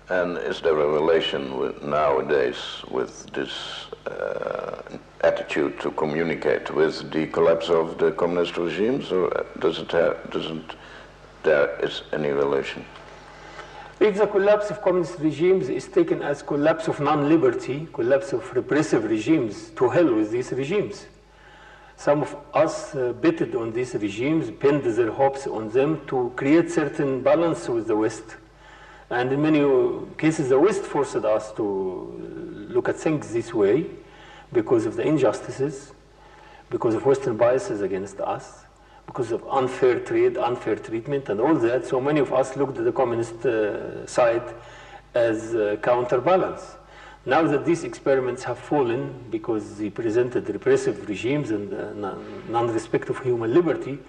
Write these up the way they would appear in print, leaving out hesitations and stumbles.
And is there a relation nowadays with this attitude to communicate with the collapse of the communist regimes, or doesn't there is any relation? If the collapse of communist regimes is taken as collapse of non-liberty, collapse of repressive regimes, to hell with these regimes. Some of us betted on these regimes, pinned their hopes on them to create certain balance with the West. And in many cases, the West forced us to look at things this way because of the injustices, because of Western biases against us, because of unfair trade, unfair treatment, and all that. So many of us looked at the communist side as a counterbalance. Now that these experiments have fallen because they presented repressive regimes and non-respect of human liberty,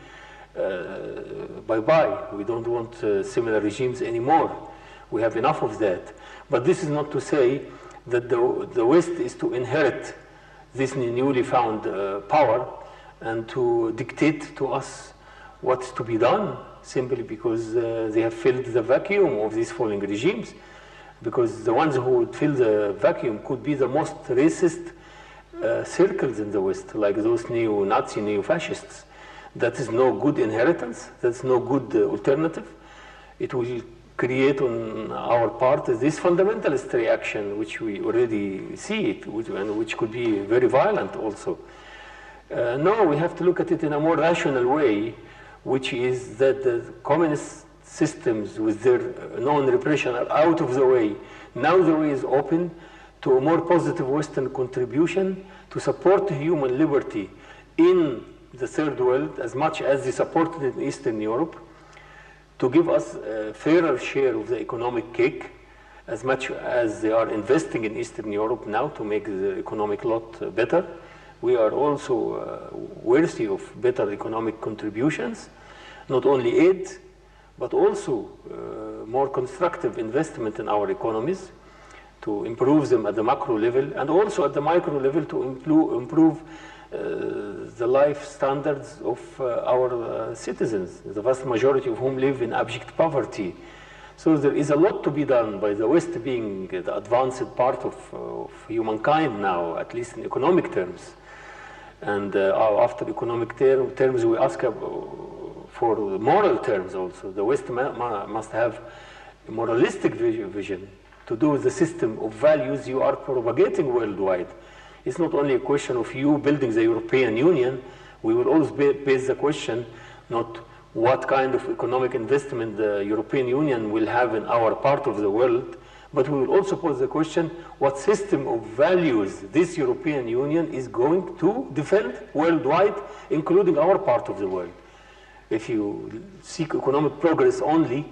bye-bye. We don't want similar regimes anymore. We have enough of that. But this is not to say that the West is to inherit this newly found power and to dictate to us what's to be done, simply because they have filled the vacuum of these falling regimes. Because the ones who would fill the vacuum could be the most racist circles in the West, like those neo-Nazi, neo-fascists. That is no good inheritance. That's no good alternative. It will create on our part this fundamentalist reaction, which we already see it, and which could be very violent also. No, we have to look at it in a more rational way, which is that the communist systems with their non-repression are out of the way. Now the way is open to a more positive Western contribution to support human liberty in the third world as much as they supported it in Eastern Europe, to give us a fairer share of the economic cake as much as they are investing in Eastern Europe now to make the economic lot better. We are also worthy of better economic contributions, not only aid, but also more constructive investment in our economies to improve them at the macro level and also at the micro level to improve the life standards of our citizens, the vast majority of whom live in abject poverty. So there is a lot to be done by the West being the advanced part of humankind now, at least in economic terms. And after economic terms, we ask for moral terms also. The West must have a moralistic vision to do with the system of values you are propagating worldwide. It's not only a question of you building the European Union. We will always base the question not what kind of economic investment the European Union will have in our part of the world, but we will also pose the question what system of values this European Union is going to defend worldwide, including our part of the world. If you seek economic progress only,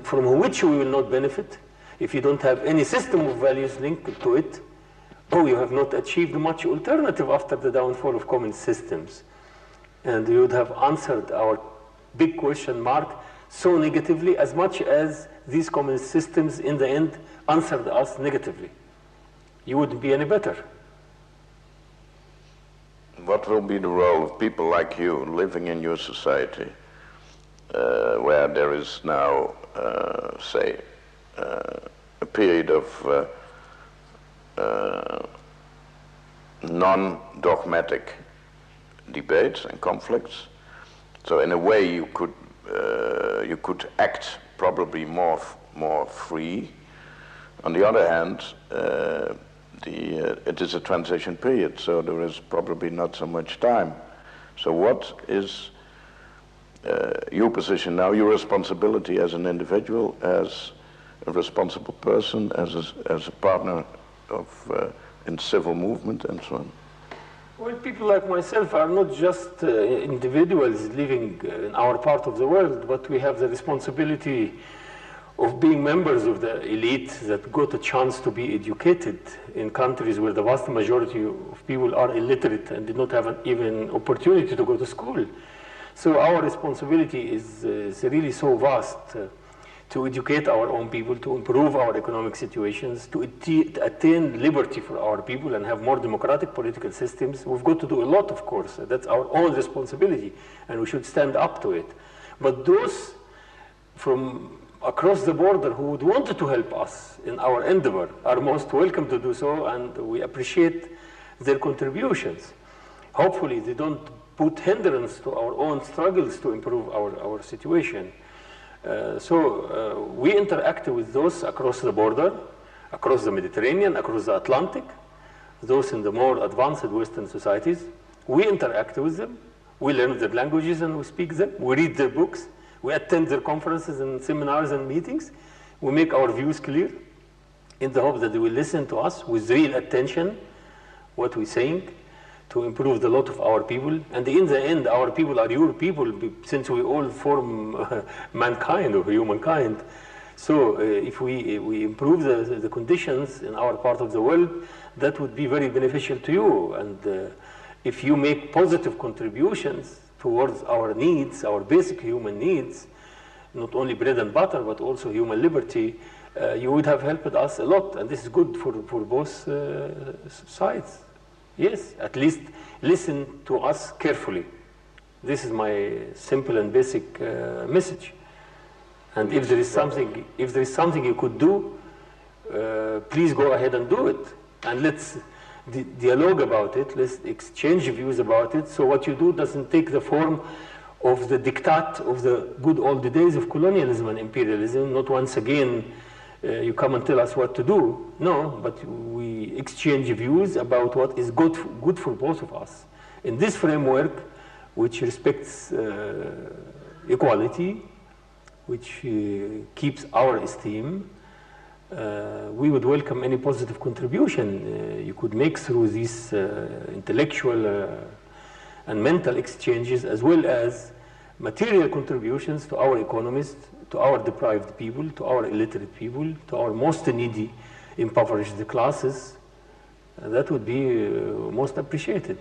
from which we will not benefit, if you don't have any system of values linked to it, you have not achieved much alternative after the downfall of communist systems. And you would have answered our big question mark so negatively as much as these communist systems in the end answered us negatively. You wouldn't be any better. What will be the role of people like you living in your society, where there is now, say, a period of non-dogmatic debates and conflicts? So in a way you could act probably more free. On the other hand, it is a transition period, so there is probably not so much time. So what is your position now, your responsibility as an individual, as a responsible person, as a partner of in civil movement and so on? Well, people like myself are not just individuals living in our part of the world, but we have the responsibility of being members of the elite that got a chance to be educated in countries where the vast majority of people are illiterate and did not have even opportunity to go to school. So our responsibility is really so vast to educate our own people, to improve our economic situations, to attain liberty for our people and have more democratic political systems. We've got to do a lot, of course. That's our own responsibility, and we should stand up to it. But those from across the border who would want to help us in our endeavor are most welcome to do so, and we appreciate their contributions. Hopefully they don't put hindrance to our own struggles to improve our situation. We interact with those across the border, across the Mediterranean, across the Atlantic, those in the more advanced Western societies. We interact with them, we learn their languages and we speak them, we read their books, we attend their conferences and seminars and meetings, we make our views clear in the hope that they will listen to us with real attention, what we're saying, to improve the lot of our people. And in the end, our people are your people, since we all form mankind or humankind. So if we improve the conditions in our part of the world, that would be very beneficial to you. And if you make positive contributions towards our needs, our basic human needs, not only bread and butter, but also human liberty, you would have helped us a lot. And this is good for both sides. Yes, at least listen to us carefully. This is my simple and basic message. And if there is something you could do, please go ahead and do it. And let's dialogue about it. Let's exchange views about it. So what you do doesn't take the form of the diktat of the good old days of colonialism and imperialism. Not once again you come and tell us what to do. No, but we exchange views about what is good for both of us. In this framework, which respects equality, which keeps our esteem, we would welcome any positive contribution you could make through these intellectual and mental exchanges, as well as material contributions to our economists, to our deprived people, to our illiterate people, to our most needy, impoverished classes. That would be most appreciated.